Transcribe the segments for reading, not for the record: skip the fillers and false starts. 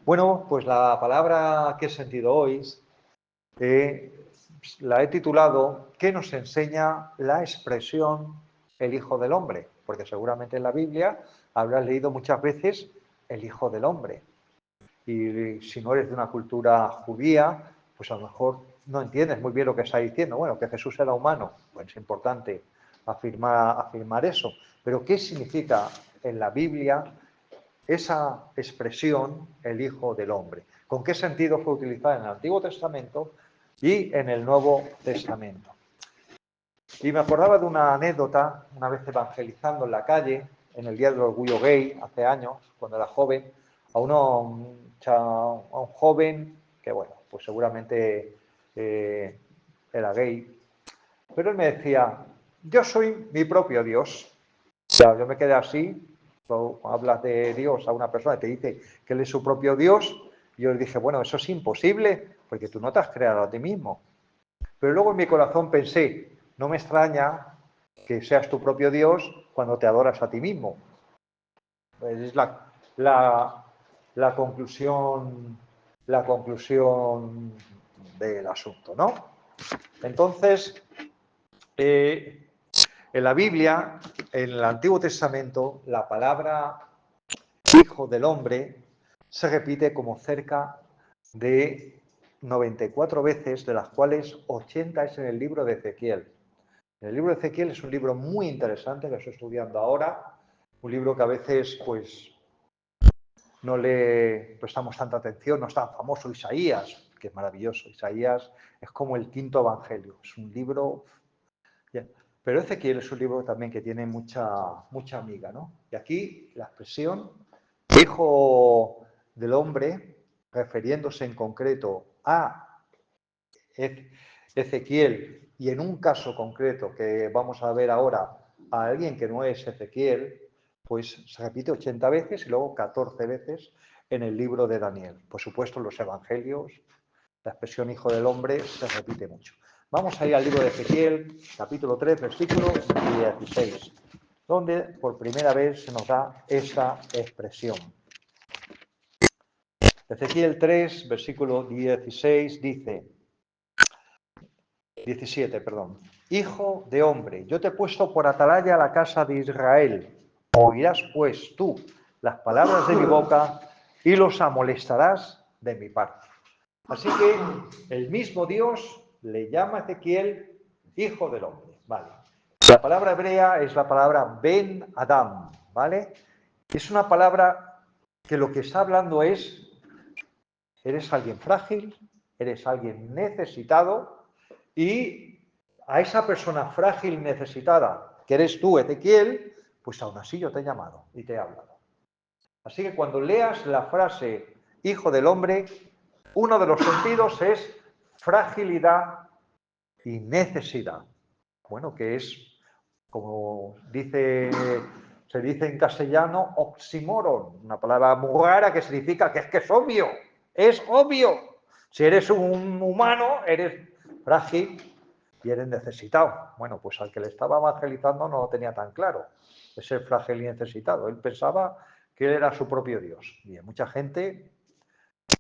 Bueno, pues la palabra que he sentido hoy la he titulado ¿Qué nos enseña la expresión el Hijo del Hombre? Porque seguramente en la Biblia habrás leído muchas veces el Hijo del Hombre. Y si no eres de una cultura judía, pues a lo mejor no entiendes muy bien lo que está diciendo. Bueno, que Jesús era humano, pues es importante afirmar eso. Pero ¿qué significa en la Biblia esa expresión, el Hijo del Hombre? ¿Con qué sentido fue utilizada en el Antiguo Testamento y en el Nuevo Testamento? Y me acordaba de una anécdota, una vez evangelizando en la calle, en el Día del Orgullo Gay, hace años, cuando era joven, a un joven que, bueno, pues seguramente era gay, pero él me decía, yo soy mi propio Dios. O sea, yo me quedé así, cuando hablas de Dios a una persona y te dice que él es su propio Dios, y yo le dije, bueno, eso es imposible, porque tú no te has creado a ti mismo. Pero luego en mi corazón pensé, no me extraña que seas tu propio Dios cuando te adoras a ti mismo. Pues es la conclusión del asunto, ¿no? Entonces, en la Biblia, en el Antiguo Testamento, la palabra Hijo del Hombre se repite como cerca de 94 veces, de las cuales 80 es en el libro de Ezequiel. El libro de Ezequiel es un libro muy interesante que estoy estudiando ahora, un libro que a veces pues no le prestamos tanta atención, no es tan famoso Isaías, que es maravilloso. Isaías es como el quinto evangelio, es un libro... Pero Ezequiel es un libro también que tiene mucha amiga, ¿no? Y aquí la expresión Hijo del Hombre, refiriéndose en concreto a Ezequiel y en un caso concreto que vamos a ver ahora a alguien que no es Ezequiel, pues se repite 80 veces y luego 14 veces en el libro de Daniel. Por supuesto, en los evangelios, la expresión Hijo del Hombre se repite mucho. Vamos a ir al libro de Ezequiel, capítulo 3, versículo 16, donde por primera vez se nos da esta expresión. Ezequiel 3, versículo 16 dice, 17, perdón. Hijo de hombre, yo te he puesto por atalaya a la casa de Israel. Oirás pues tú las palabras de mi boca y los amonestarás de mi parte. Así que el mismo Dios le llama a Ezequiel hijo del hombre, ¿vale? La palabra hebrea es la palabra Ben Adam, ¿vale? Es una palabra que lo que está hablando es, eres alguien frágil, eres alguien necesitado, y a esa persona frágil y necesitada, que eres tú, Ezequiel, pues aún así yo te he llamado y te he hablado. Así que cuando leas la frase hijo del hombre, uno de los sentidos es fragilidad y necesidad. Bueno, que es, como se dice en castellano, oxímoron, una palabra muy rara que significa que es obvio, es obvio. Si eres un humano, eres frágil y eres necesitado. Bueno, pues al que le estaba evangelizando no lo tenía tan claro, de ser frágil y necesitado. Él pensaba que él era su propio Dios. Y hay mucha gente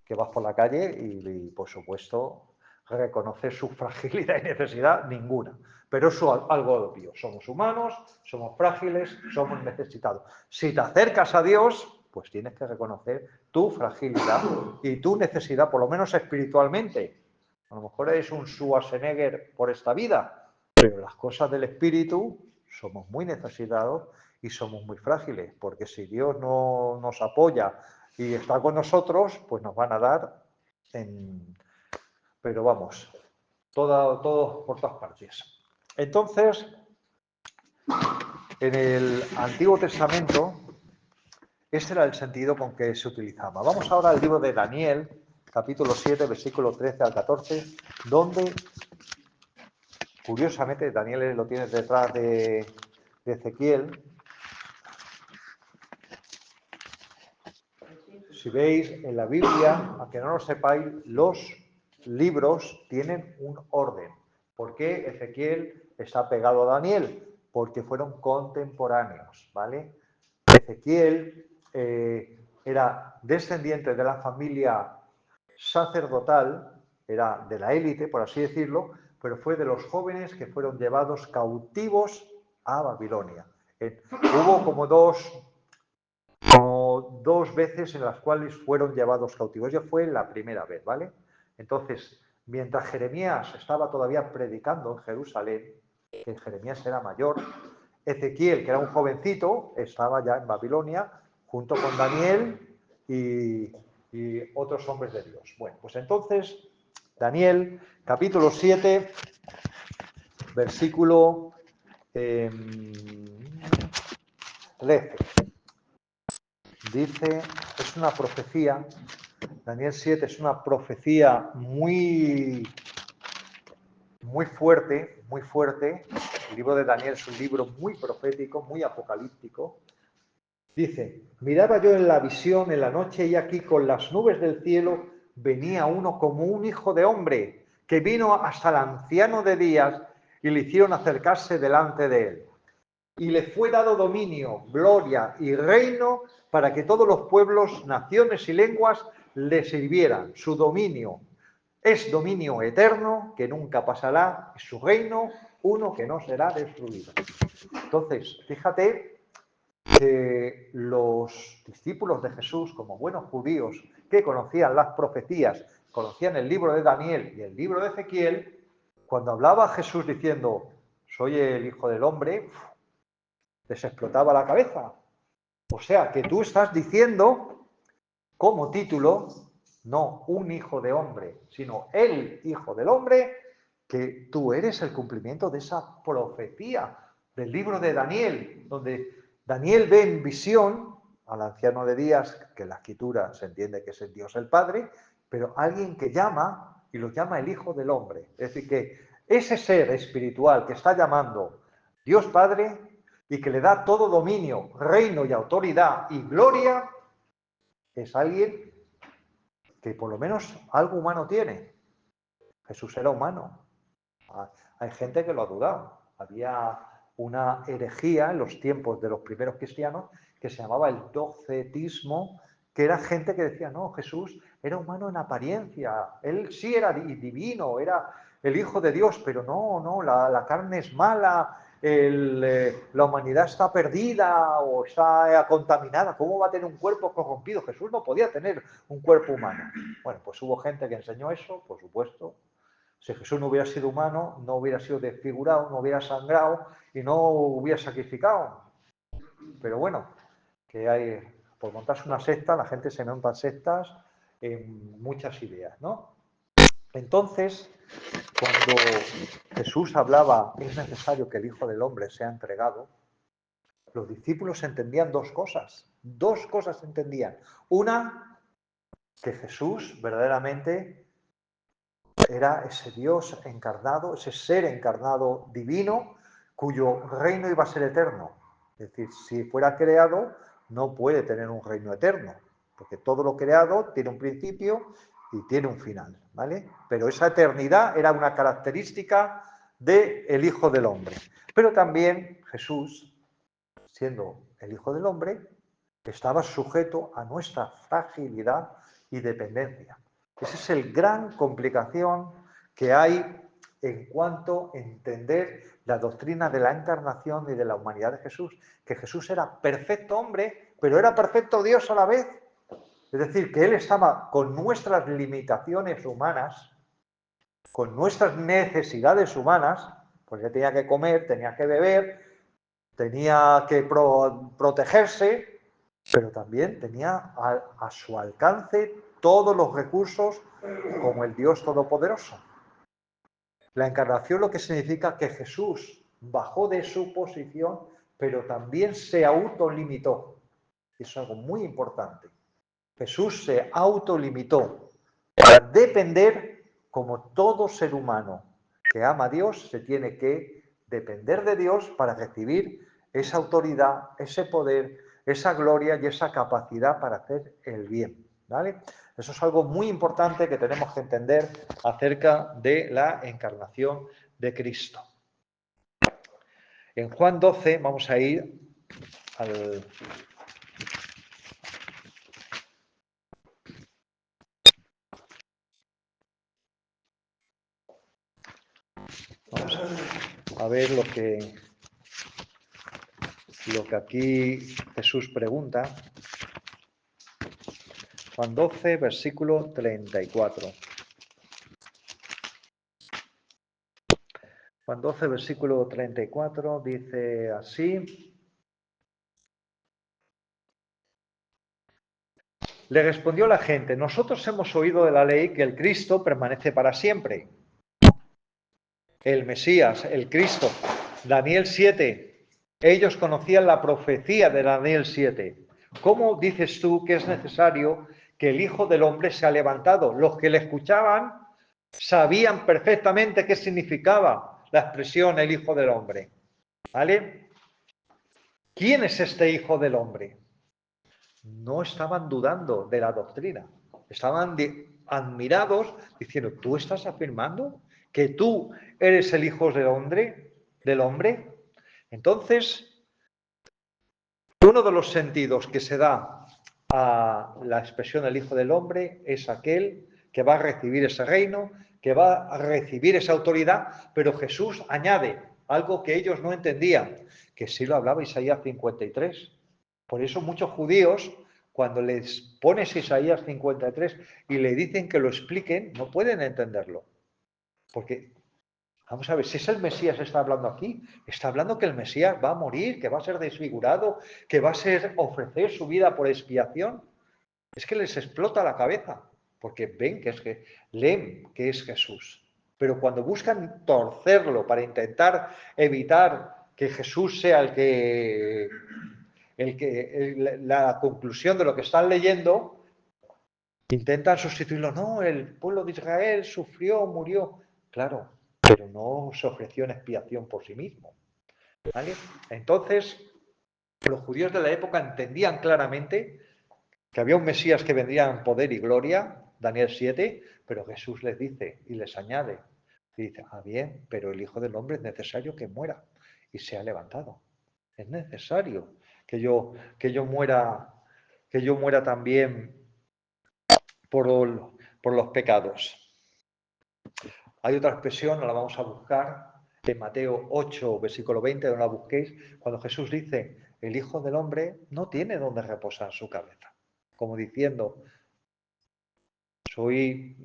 que vas por la calle y por supuesto, reconocer su fragilidad y necesidad, ninguna. Pero eso es algo obvio. Somos humanos, somos frágiles, somos necesitados. Si te acercas a Dios, pues tienes que reconocer tu fragilidad y tu necesidad, por lo menos espiritualmente. A lo mejor eres un Schwarzenegger por esta vida, pero las cosas del espíritu somos muy necesitados y somos muy frágiles, porque si Dios no nos apoya y está con nosotros, pues nos van a dar pero vamos, todo por todas partes. Entonces, en el Antiguo Testamento, ese era el sentido con que se utilizaba. Vamos ahora al libro de Daniel, capítulo 7, versículo 13 al 14, donde, curiosamente, Daniel lo tiene detrás de Ezequiel. Si veis en la Biblia, aunque no lo sepáis, los libros tienen un orden. ¿Por qué Ezequiel está pegado a Daniel? Porque fueron contemporáneos, ¿vale? Ezequiel era descendiente de la familia sacerdotal, era de la élite, por así decirlo, pero fue de los jóvenes que fueron llevados cautivos a Babilonia. Hubo como dos veces en las cuales fueron llevados cautivos. Ya fue la primera vez, ¿vale? Entonces, mientras Jeremías estaba todavía predicando en Jerusalén, que Jeremías era mayor, Ezequiel, que era un jovencito, estaba ya en Babilonia, junto con Daniel y otros hombres de Dios. Bueno, pues entonces, Daniel, capítulo 7, versículo 13. Dice, es una profecía, Daniel 7 es una profecía muy fuerte, muy fuerte. El libro de Daniel es un libro muy profético, muy apocalíptico. Dice, miraba yo en la visión en la noche y aquí con las nubes del cielo venía uno como un hijo de hombre que vino hasta el anciano de días y le hicieron acercarse delante de él. Y le fue dado dominio, gloria y reino para que todos los pueblos, naciones y lenguas le sirvieran. Su dominio es dominio eterno que nunca pasará, es su reino uno que no será destruido. Entonces, fíjate que los discípulos de Jesús, como buenos judíos que conocían las profecías, conocían el libro de Daniel y el libro de Ezequiel, cuando hablaba Jesús diciendo, soy el Hijo del Hombre, les explotaba la cabeza. O sea, que tú estás diciendo como título, no un hijo de hombre, sino el Hijo del Hombre, que tú eres el cumplimiento de esa profecía del libro de Daniel, donde Daniel ve en visión al anciano de días, que en la escritura se entiende que es el Dios el Padre, pero alguien que llama y lo llama el Hijo del Hombre. Es decir, que ese ser espiritual que está llamando Dios Padre y que le da todo dominio, reino y autoridad y gloria, es alguien que por lo menos algo humano tiene. Jesús era humano. Hay gente que lo ha dudado. Había una herejía en los tiempos de los primeros cristianos que se llamaba el docetismo, que era gente que decía, no, Jesús era humano en apariencia, él sí era divino, era el Hijo de Dios, pero no, la carne es mala, la humanidad está perdida o está contaminada. ¿Cómo va a tener un cuerpo corrompido? Jesús no podía tener un cuerpo humano. Bueno, pues hubo gente que enseñó eso, por supuesto. Si Jesús no hubiera sido humano, no hubiera sido desfigurado, no hubiera sangrado y no hubiera sacrificado. Pero bueno, que hay, por montarse una secta, la gente se monta sectas en muchas ideas, ¿no? Entonces, cuando Jesús hablaba, es necesario que el Hijo del Hombre sea entregado, los discípulos entendían dos cosas entendían. Una, que Jesús verdaderamente era ese Dios encarnado, ese ser encarnado divino, cuyo reino iba a ser eterno. Es decir, si fuera creado, no puede tener un reino eterno, porque todo lo creado tiene un principio y tiene un final, ¿vale? Pero esa eternidad era una característica del Hijo del Hombre. Pero también Jesús, siendo el Hijo del Hombre, estaba sujeto a nuestra fragilidad y dependencia. Esa es el gran complicación que hay en cuanto a entender la doctrina de la encarnación y de la humanidad de Jesús, que Jesús era perfecto hombre, pero era perfecto Dios a la vez. Es decir, que Él estaba con nuestras limitaciones humanas, con nuestras necesidades humanas, pues Él tenía que comer, tenía que beber, tenía que protegerse, pero también tenía a su alcance todos los recursos como el Dios Todopoderoso. La encarnación lo que significa que Jesús bajó de su posición, pero también se autolimitó. Eso es algo muy importante. Jesús se autolimitó para depender, como todo ser humano que ama a Dios, se tiene que depender de Dios para recibir esa autoridad, ese poder, esa gloria y esa capacidad para hacer el bien, ¿vale? Eso es algo muy importante que tenemos que entender acerca de la encarnación de Cristo. En Juan 12 vamos a ir al a ver lo que aquí Jesús pregunta. Juan 12, versículo 34. Juan 12, versículo 34 dice así. Le respondió la gente: nosotros hemos oído de la ley que el Cristo permanece para siempre. El Mesías, el Cristo. Daniel 7. Ellos conocían la profecía de Daniel 7. ¿Cómo dices tú que es necesario que el Hijo del Hombre se ha levantado? Los que le escuchaban sabían perfectamente qué significaba la expresión el Hijo del Hombre. ¿Vale? ¿Quién es este Hijo del Hombre? No estaban dudando de la doctrina. Estaban admirados diciendo, ¿tú estás afirmando que tú eres el Hijo del Hombre? Entonces, uno de los sentidos que se da a la expresión del Hijo del Hombre es aquel que va a recibir ese reino, que va a recibir esa autoridad, pero Jesús añade algo que ellos no entendían, que sí lo hablaba Isaías 53. Por eso muchos judíos, cuando les pones Isaías 53 y le dicen que lo expliquen, no pueden entenderlo. Porque, vamos a ver, si es el Mesías está hablando aquí, está hablando que el Mesías va a morir, que va a ser desfigurado, que va a ofrecer su vida por expiación. Es que les explota la cabeza, porque ven leen que es Jesús. Pero cuando buscan torcerlo para intentar evitar que Jesús sea la conclusión de lo que están leyendo, intentan sustituirlo. No, el pueblo de Israel sufrió, murió. Claro, pero no se ofreció en expiación por sí mismo. ¿Vale? Entonces, los judíos de la época entendían claramente que había un Mesías que vendría en poder y gloria, Daniel 7, pero Jesús les dice y les añade, y dice, bien, pero el Hijo del Hombre es necesario que muera y sea levantado. Es necesario que yo muera también por los pecados. Hay otra expresión, no la vamos a buscar, en Mateo 8, versículo 20, no la busquéis, cuando Jesús dice, el Hijo del Hombre no tiene donde reposar su cabeza. Como diciendo, soy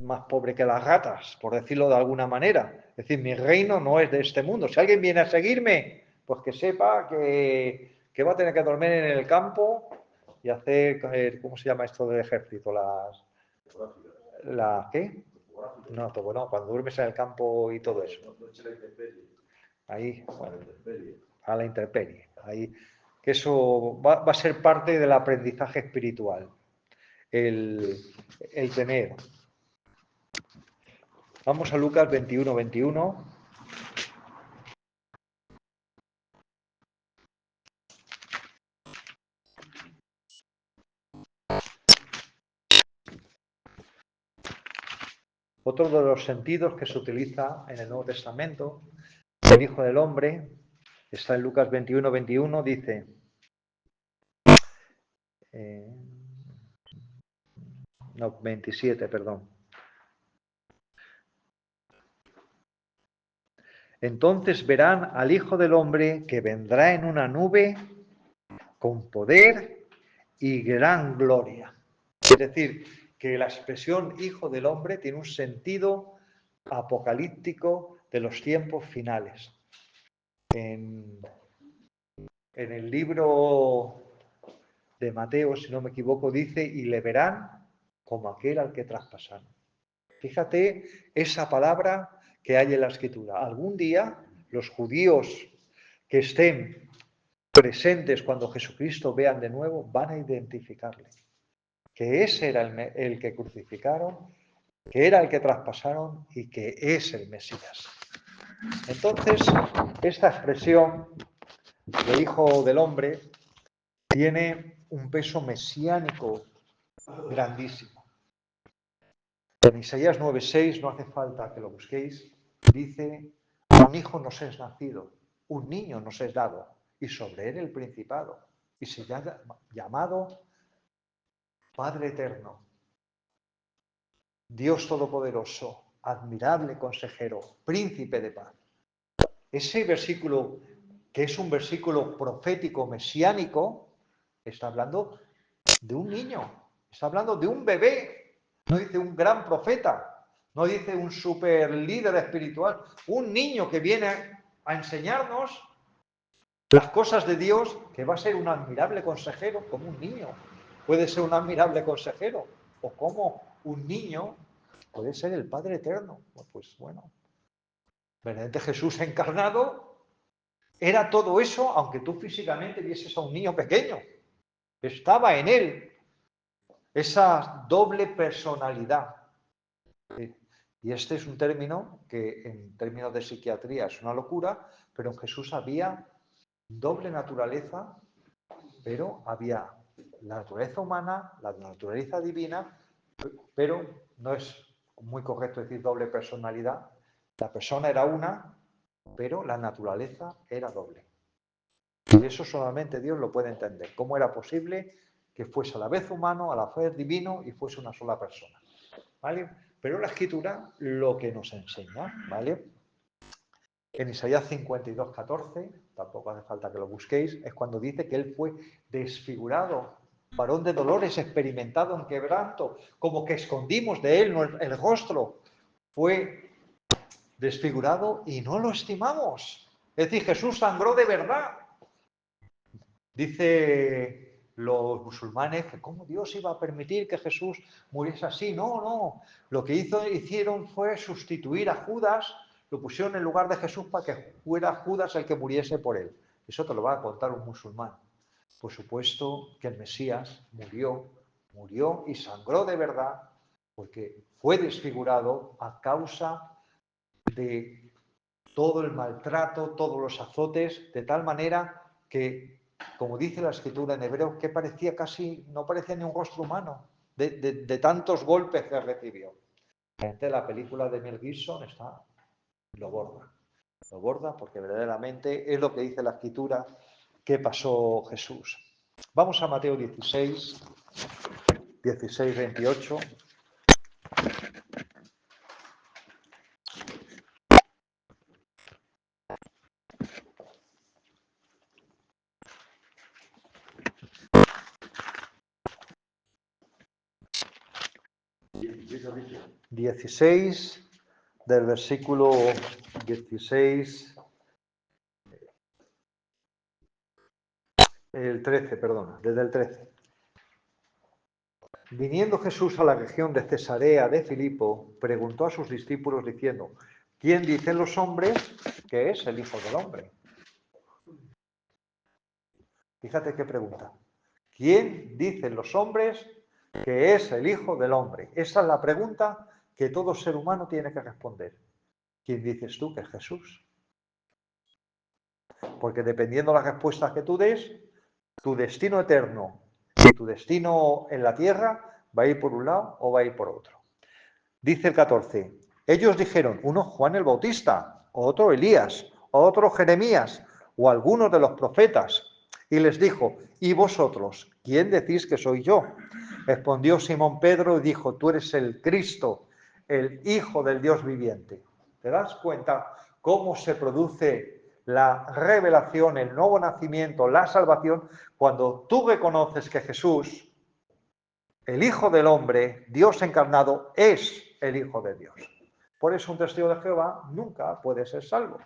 más pobre que las ratas, por decirlo de alguna manera. Es decir, mi reino no es de este mundo. Si alguien viene a seguirme, pues que sepa que va a tener que dormir en el campo y hacer, ¿cómo se llama esto del ejército? ¿Qué? No, bueno, cuando duermes en el campo y todo eso. Ahí, bueno, a la intemperie. Ahí, que eso va a ser parte del aprendizaje espiritual. El tener. Vamos a Lucas 21, 21. Otro de los sentidos que se utiliza en el Nuevo Testamento, el Hijo del Hombre, está en Lucas 21, 21, dice, no, 27, perdón. Entonces verán al Hijo del Hombre que vendrá en una nube con poder y gran gloria. Es decir, que la expresión Hijo del Hombre tiene un sentido apocalíptico de los tiempos finales. En el libro de Mateo, si no me equivoco, dice, y le verán como aquel al que traspasaron. Fíjate esa palabra que hay en la Escritura. Algún día los judíos que estén presentes cuando Jesucristo vean de nuevo van a identificarle. Que ese era el que crucificaron, que era el que traspasaron y que es el Mesías. Entonces, esta expresión de Hijo del Hombre tiene un peso mesiánico grandísimo. En Isaías 9:6, no hace falta que lo busquéis, dice, un hijo nos es nacido, un niño nos es dado, y sobre él el principado, y se llama llamado Padre Eterno, Dios Todopoderoso, admirable consejero, príncipe de paz. ese versículo, que es un versículo profético mesiánico, está hablando de un niño, está hablando de un bebé, no dice un gran profeta, no dice un super líder espiritual, un niño que viene a enseñarnos las cosas de Dios, que va a ser un admirable consejero, como un niño puede ser un admirable consejero, o como un niño puede ser el Padre Eterno. Pues bueno, verdaderamente Jesús encarnado era todo eso, aunque tú físicamente vieses a un niño pequeño. Estaba en él esa doble personalidad. Y este es un término que en términos de psiquiatría es una locura, pero en Jesús había doble naturaleza, pero había la naturaleza humana, la naturaleza divina, pero no es muy correcto decir doble personalidad. La persona era una, pero la naturaleza era doble. Y eso solamente Dios lo puede entender. ¿Cómo era posible que fuese a la vez humano, a la vez divino y fuese una sola persona? ¿Vale? Pero la Escritura lo que nos enseña, ¿vale? En Isaías 52:14, tampoco hace falta que lo busquéis, es cuando dice que él fue desfigurado, varón de dolores, experimentado en quebranto, como que escondimos de él el rostro. Fue desfigurado y no lo estimamos. Es decir, Jesús sangró de verdad. Dice los musulmanes que cómo Dios iba a permitir que Jesús muriese así. No, no. Lo que hicieron fue sustituir a Judas, lo pusieron en lugar de Jesús para que fuera Judas el que muriese por él. Eso te lo va a contar un musulmán. Por supuesto que el Mesías murió y sangró de verdad porque fue desfigurado a causa de todo el maltrato, todos los azotes, de tal manera que, como dice la Escritura en hebreo, que parecía casi, no parecía ni un rostro humano, de tantos golpes que recibió. La película de Mel Gibson lo borda porque verdaderamente es lo que dice la Escritura que pasó Jesús. Vamos a Mateo 16, 28. Del versículo 16, el 13, perdona, desde el 13. Viniendo Jesús a la región de Cesarea de Filipo, preguntó a sus discípulos diciendo, ¿quién dicen los hombres que es el Hijo del Hombre? Fíjate qué pregunta. ¿Quién dicen los hombres que es el Hijo del Hombre? Esa es la pregunta que todo ser humano tiene que responder. ¿Quién dices tú que es Jesús? Porque dependiendo de las respuestas que tú des, tu destino eterno y tu destino en la tierra va a ir por un lado o va a ir por otro. Dice el 14, ellos dijeron, uno Juan el Bautista, otro Elías, otro Jeremías, o algunos de los profetas. Y les dijo, ¿y vosotros? ¿Quién decís que soy yo? Respondió Simón Pedro y dijo, tú eres el Cristo, el Hijo del Dios viviente. ¿Te das cuenta cómo se produce la revelación, el nuevo nacimiento, la salvación, cuando tú reconoces que Jesús, el Hijo del Hombre, Dios encarnado, es el Hijo de Dios? Por eso un testigo de Jehová nunca puede ser salvo,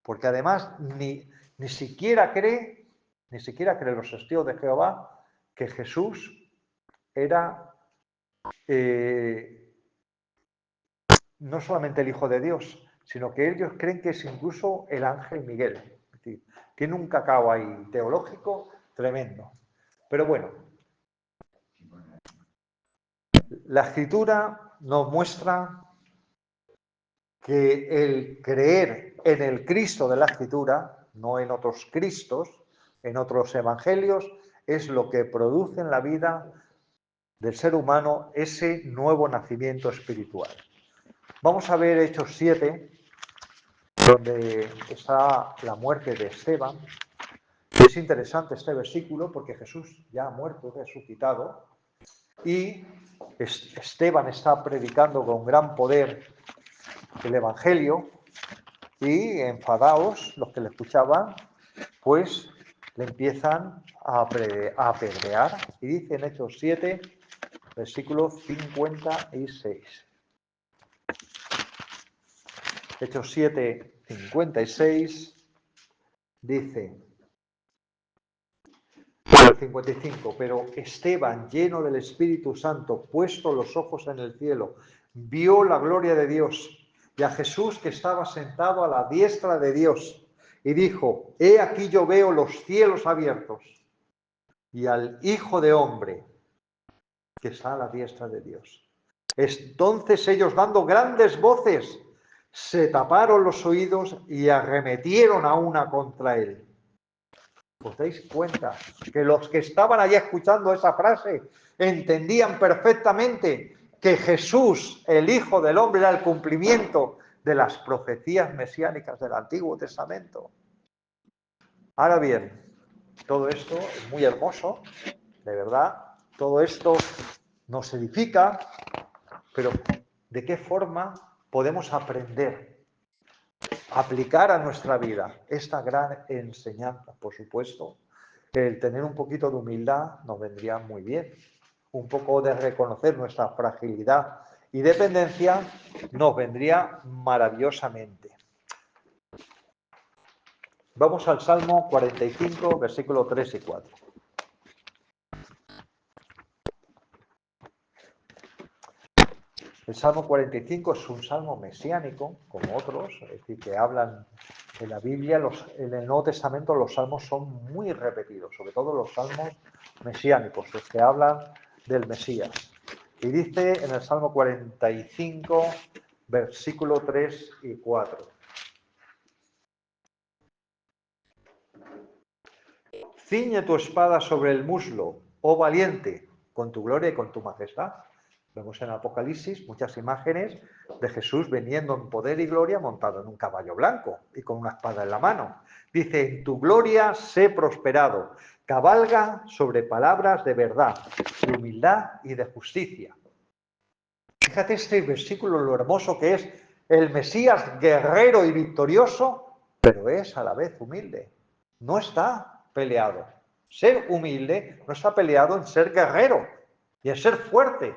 porque además ni siquiera creen los testigos de Jehová que Jesús era no solamente el Hijo de Dios, sino que ellos creen que es incluso el ángel Miguel. Es decir, tiene un cacao ahí teológico tremendo. Pero bueno, la Escritura nos muestra que el creer en el Cristo de la Escritura, no en otros Cristos, en otros evangelios, es lo que produce en la vida del ser humano ese nuevo nacimiento espiritual. Vamos a ver Hechos 7, donde está la muerte de Esteban. Es interesante este versículo porque Jesús ya ha muerto, resucitado, y Esteban está predicando con gran poder el Evangelio, y enfadados los que le escuchaban, pues le empiezan a apedrear. Y dice en Hechos 7, versículo 56. Hechos 7, 56 dice, el 55, pero Esteban, lleno del Espíritu Santo, puesto los ojos en el cielo, vio la gloria de Dios y a Jesús que estaba sentado a la diestra de Dios, y dijo, he aquí yo veo los cielos abiertos y al Hijo de Hombre que está a la diestra de Dios. Entonces ellos, dando grandes voces, se taparon los oídos y arremetieron a una contra él. ¿Os dais cuenta que los que estaban allí escuchando esa frase entendían perfectamente que Jesús, el Hijo del Hombre, era el cumplimiento de las profecías mesiánicas del Antiguo Testamento? Ahora bien, todo esto es muy hermoso, de verdad, todo esto nos edifica, pero ¿de qué forma podemos aprender, aplicar a nuestra vida esta gran enseñanza? Por supuesto, el tener un poquito de humildad nos vendría muy bien. Un poco de reconocer nuestra fragilidad y dependencia nos vendría maravillosamente. Vamos al Salmo 45, versículos 3 y 4. El Salmo 45 es un salmo mesiánico, como otros, es decir, que hablan en la Biblia, en el Nuevo Testamento los salmos son muy repetidos, sobre todo los salmos mesiánicos, los que hablan del Mesías. Y dice en el Salmo 45, versículo 3 y 4. Ciñe tu espada sobre el muslo, oh valiente, con tu gloria y con tu majestad. Vemos en Apocalipsis muchas imágenes de Jesús viniendo en poder y gloria montado en un caballo blanco y con una espada en la mano. Dice, en tu gloria sé prosperado, cabalga sobre palabras de verdad, de humildad y de justicia. Fíjate este versículo, lo hermoso que es el Mesías guerrero y victorioso, pero es a la vez humilde. No está peleado. Ser humilde no está peleado en ser guerrero y en ser fuerte.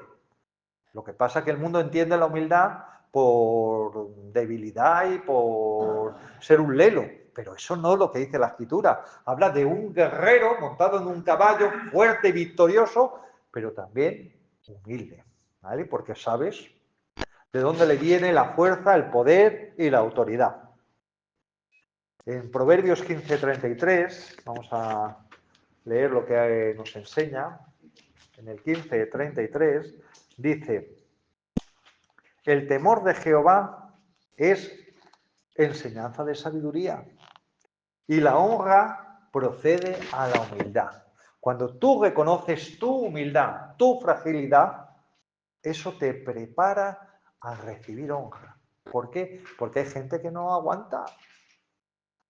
Lo que pasa es que el mundo entiende la humildad por debilidad y por ser un lelo, pero eso no es lo que dice la Escritura. Habla de un guerrero montado en un caballo fuerte y victorioso, pero también humilde, ¿vale? Porque sabes de dónde le viene la fuerza, el poder y la autoridad. En Proverbios 15:33, vamos a leer lo que nos enseña. En el 15:33 dice, el temor de Jehová es enseñanza de sabiduría y la honra procede a la humildad. Cuando tú reconoces tu humildad, tu fragilidad, eso te prepara a recibir honra. ¿Por qué? Porque hay gente que no aguanta.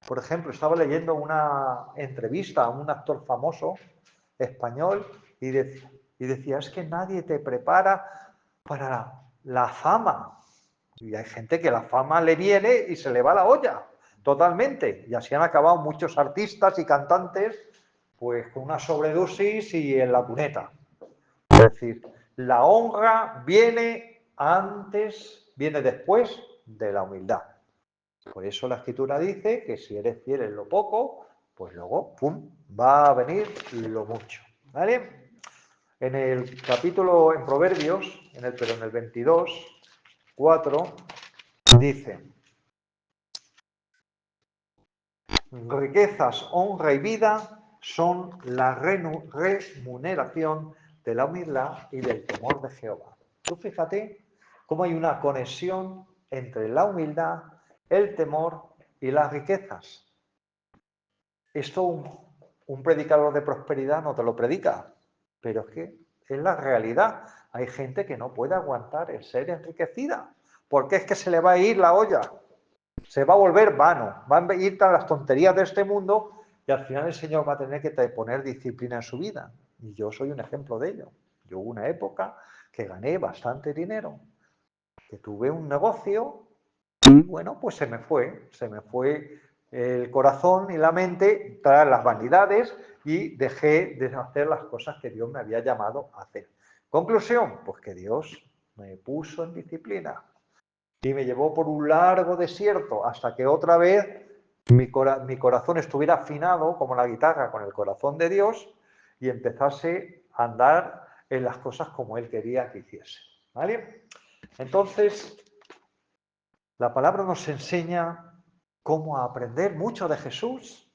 Por ejemplo, estaba leyendo una entrevista a un actor famoso español y decía, es que nadie te prepara para la fama. Y hay gente que la fama le viene y se le va la olla totalmente. Y así han acabado muchos artistas y cantantes pues con una sobredosis y en la cuneta. Es decir, la honra viene antes, viene después de la humildad. Por eso la Escritura dice que si eres fiel en lo poco, pues luego, ¡pum!, va a venir lo mucho. ¿Vale? En el capítulo, en Proverbios, pero en el 22, 4, dice, riquezas, honra y vida son la remuneración de la humildad y del temor de Jehová. Tú fíjate cómo hay una conexión entre la humildad, el temor y las riquezas. Esto un predicador de prosperidad no te lo predica, pero es que es la realidad. Hay gente que no puede aguantar el ser enriquecida, porque es que se le va a ir la olla, se va a volver vano, van a ir a las tonterías de este mundo y al final el Señor va a tener que poner disciplina en su vida. Y yo soy un ejemplo de ello. Yo hubo una época que gané bastante dinero, que tuve un negocio Y bueno, pues se me fue el corazón y la mente tras las vanidades y dejé de hacer las cosas que Dios me había llamado a hacer. Conclusión, pues que Dios me puso en disciplina y me llevó por un largo desierto hasta que otra vez mi corazón estuviera afinado como la guitarra con el corazón de Dios y empezase a andar en las cosas como Él quería que hiciese. ¿Vale? Entonces, la palabra nos enseña cómo aprender mucho de Jesús.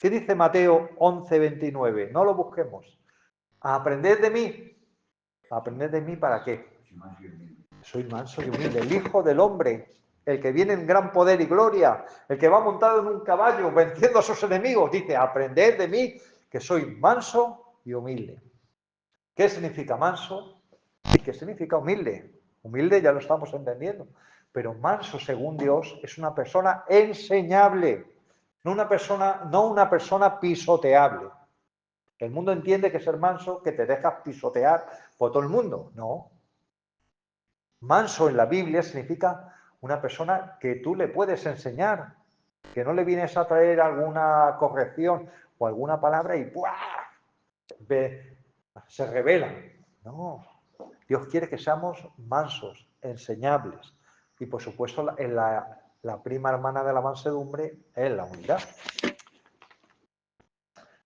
¿Qué dice Mateo 11:29? No lo busquemos. Aprended de mí. ¿Aprended de mí para qué? Soy manso y humilde, el Hijo del Hombre, el que viene en gran poder y gloria, el que va montado en un caballo venciendo a sus enemigos. Dice, aprended de mí, que soy manso y humilde. ¿Qué significa manso? ¿Y qué significa humilde? Humilde ya lo estamos entendiendo. Pero manso, según Dios, es una persona enseñable, no una persona pisoteable. El mundo entiende que ser manso, que te dejas pisotear por todo el mundo. No. Manso en la Biblia significa una persona que tú le puedes enseñar, que no le vienes a traer alguna corrección o alguna palabra y ¡buah! Se rebelan. No. Dios quiere que seamos mansos, enseñables. Y por supuesto, la prima hermana de la mansedumbre es la humildad.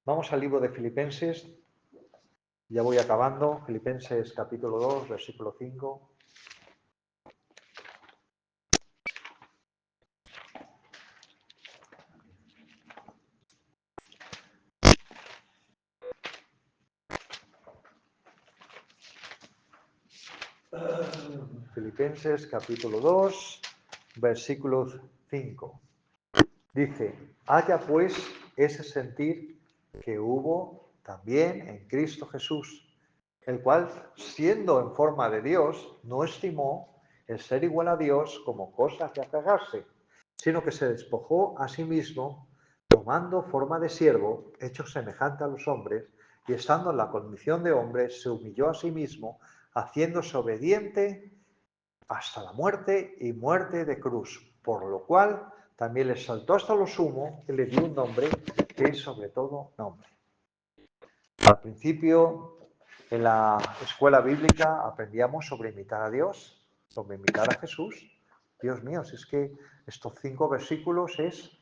Vamos al libro de Filipenses. Ya voy acabando. Filipenses capítulo 2, versículo 5. Filipenses capítulo 2, versículo 5. Dice, haya pues ese sentir que hubo también en Cristo Jesús, el cual, siendo en forma de Dios, no estimó el ser igual a Dios como cosa que aferrarse, sino que se despojó a sí mismo, tomando forma de siervo, hecho semejante a los hombres, y estando en la condición de hombre, se humilló a sí mismo, haciéndose obediente hasta la muerte y muerte de cruz, por lo cual también le exaltó hasta lo sumo y le dio un nombre que es sobre todo nombre. Al principio, en la escuela bíblica, aprendíamos sobre imitar a Dios, sobre imitar a Jesús. Dios mío, si es que estos 5 versículos es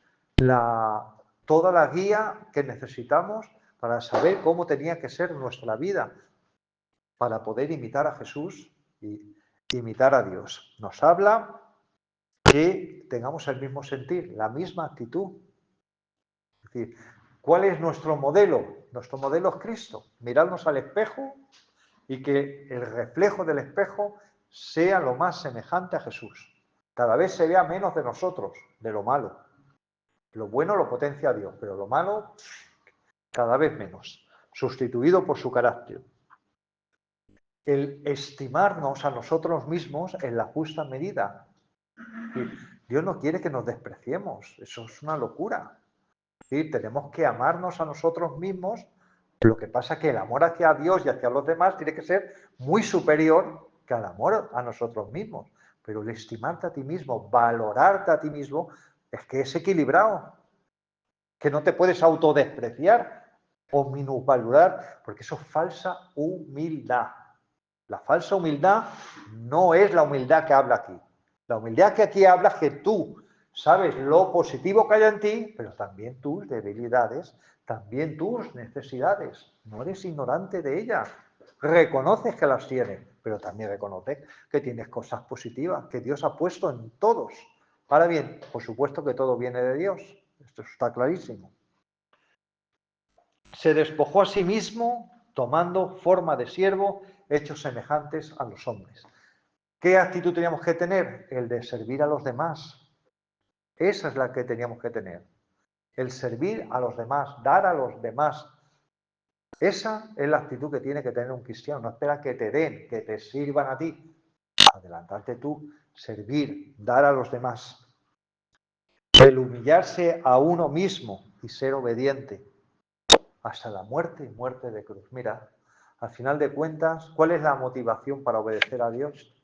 toda la guía que necesitamos para saber cómo tenía que ser nuestra vida, para poder imitar a Jesús y imitar a Dios. Nos habla que tengamos el mismo sentir, la misma actitud. Es decir, ¿cuál es nuestro modelo? Nuestro modelo es Cristo. Mirarnos al espejo y que el reflejo del espejo sea lo más semejante a Jesús. Cada vez se vea menos de nosotros, de lo malo. Lo bueno lo potencia Dios, pero lo malo cada vez menos, sustituido por su carácter. El estimarnos a nosotros mismos en la justa medida. Dios no quiere que nos despreciemos, eso es una locura. ¿Sí? Tenemos que amarnos a nosotros mismos, lo que pasa es que el amor hacia Dios y hacia los demás tiene que ser muy superior que al amor a nosotros mismos. Pero el estimarte a ti mismo, valorarte a ti mismo, es que es equilibrado, que no te puedes autodespreciar o minusvalorar, porque eso es falsa humildad. La falsa humildad no es la humildad que habla aquí. La humildad que aquí habla es que tú sabes lo positivo que hay en ti, pero también tus debilidades, también tus necesidades. No eres ignorante de ellas. Reconoces que las tienes, pero también reconoces que tienes cosas positivas que Dios ha puesto en todos. Ahora bien, por supuesto que todo viene de Dios. Esto está clarísimo. Se despojó a sí mismo, tomando forma de siervo, hechos semejantes a los hombres. ¿Qué actitud teníamos que tener? El de servir a los demás. Esa es la que teníamos que tener. El servir a los demás, dar a los demás. Esa es la actitud que tiene que tener un cristiano. No espera que te den, que te sirvan a ti. Adelantarte tú, servir, dar a los demás. El humillarse a uno mismo y ser obediente hasta la muerte y muerte de cruz. Mira, al final de cuentas, ¿cuál es la motivación para obedecer a Dios?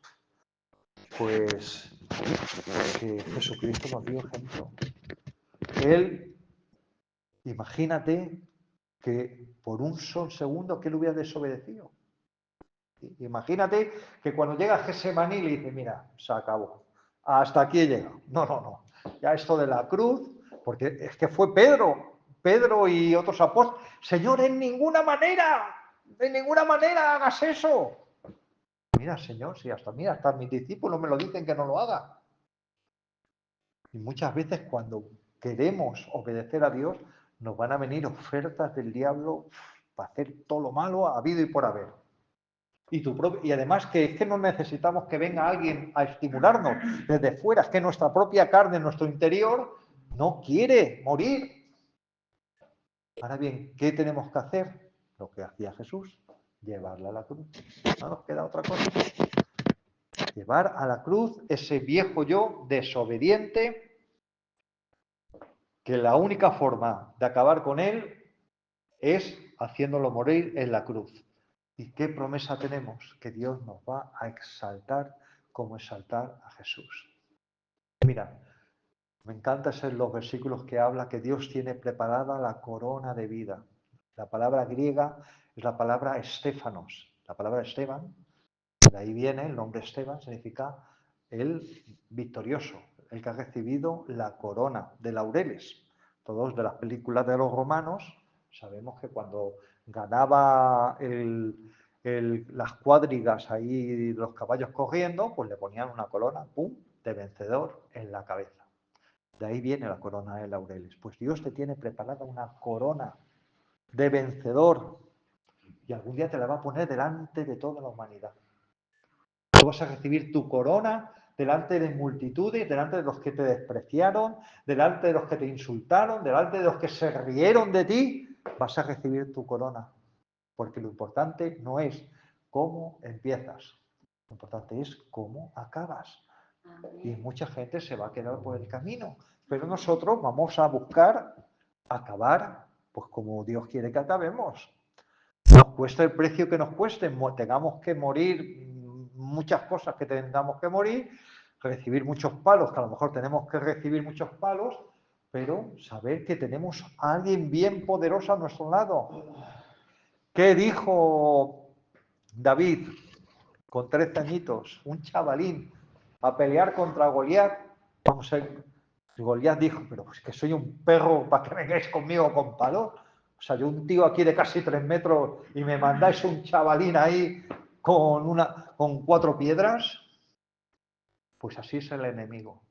Pues que Jesucristo nos dio ejemplo. Él, imagínate que por un solo segundo que él hubiera desobedecido. Imagínate que cuando llega a Getsemaní le dice, mira, se acabó, hasta aquí he llegado. No, no, no. Ya esto de la cruz, porque es que fue Pedro y otros apóstoles. Señor, en ninguna manera hagas eso. Mira, Señor, si hasta mis discípulos me lo dicen que no lo haga. Y muchas veces cuando queremos obedecer a Dios, nos van a venir ofertas del diablo para hacer todo lo malo habido y por haber. Y además que es que no necesitamos que venga alguien a estimularnos desde fuera, es que nuestra propia carne, nuestro interior, no quiere morir. Ahora bien, ¿qué tenemos que hacer? Lo que hacía Jesús, llevarla a la cruz. No nos queda otra cosa. Llevar a la cruz ese viejo yo desobediente, que la única forma de acabar con él es haciéndolo morir en la cruz. ¿Y qué promesa tenemos? Que Dios nos va a exaltar como exaltar a Jesús. Mira, me encanta ser los versículos que habla que Dios tiene preparada la corona de vida. La palabra griega es la palabra estéfanos. La palabra Esteban, de ahí viene el nombre Esteban, significa el victorioso, el que ha recibido la corona de laureles. Todos de las películas de los romanos sabemos que cuando ganaba las cuadrigas ahí, los caballos corriendo, pues le ponían una corona, ¡pum!, de vencedor en la cabeza. De ahí viene la corona de laureles. Pues Dios te tiene preparada una corona de vencedor y algún día te la va a poner delante de toda la humanidad. Tú vas a recibir tu corona delante de multitudes, delante de los que te despreciaron, delante de los que te insultaron, delante de los que se rieron de ti. Vas a recibir tu corona. Porque lo importante no es cómo empiezas, lo importante es cómo acabas. Y mucha gente se va a quedar por el camino. Pero nosotros vamos a buscar acabar, pues como Dios quiere que acabemos. Nos cuesta el precio que nos cueste, tengamos que morir, muchas cosas que tengamos que morir, recibir muchos palos, que a lo mejor tenemos que recibir muchos palos, pero saber que tenemos a alguien bien poderoso a nuestro lado. ¿Qué dijo David con 13 añitos, un chavalín, a pelear contra Goliat? Vamos a ver, Goliat dijo, pero pues que soy un perro para que vengáis conmigo con palos. O sea, yo un tío aquí de casi 3 metros y me mandáis un chavalín ahí con 4 piedras. Pues así es el enemigo.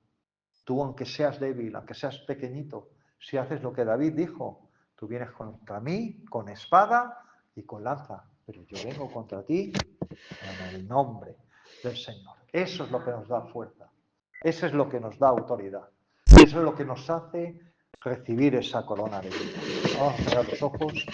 Tú, aunque seas débil, aunque seas pequeñito, si haces lo que David dijo, tú vienes contra mí con espada y con lanza, pero yo vengo contra ti en el nombre del Señor. Eso es lo que nos da fuerza. Eso es lo que nos da autoridad. Eso es lo que nos hace recibir esa corona de vida. Vamos a cerrar los ojos.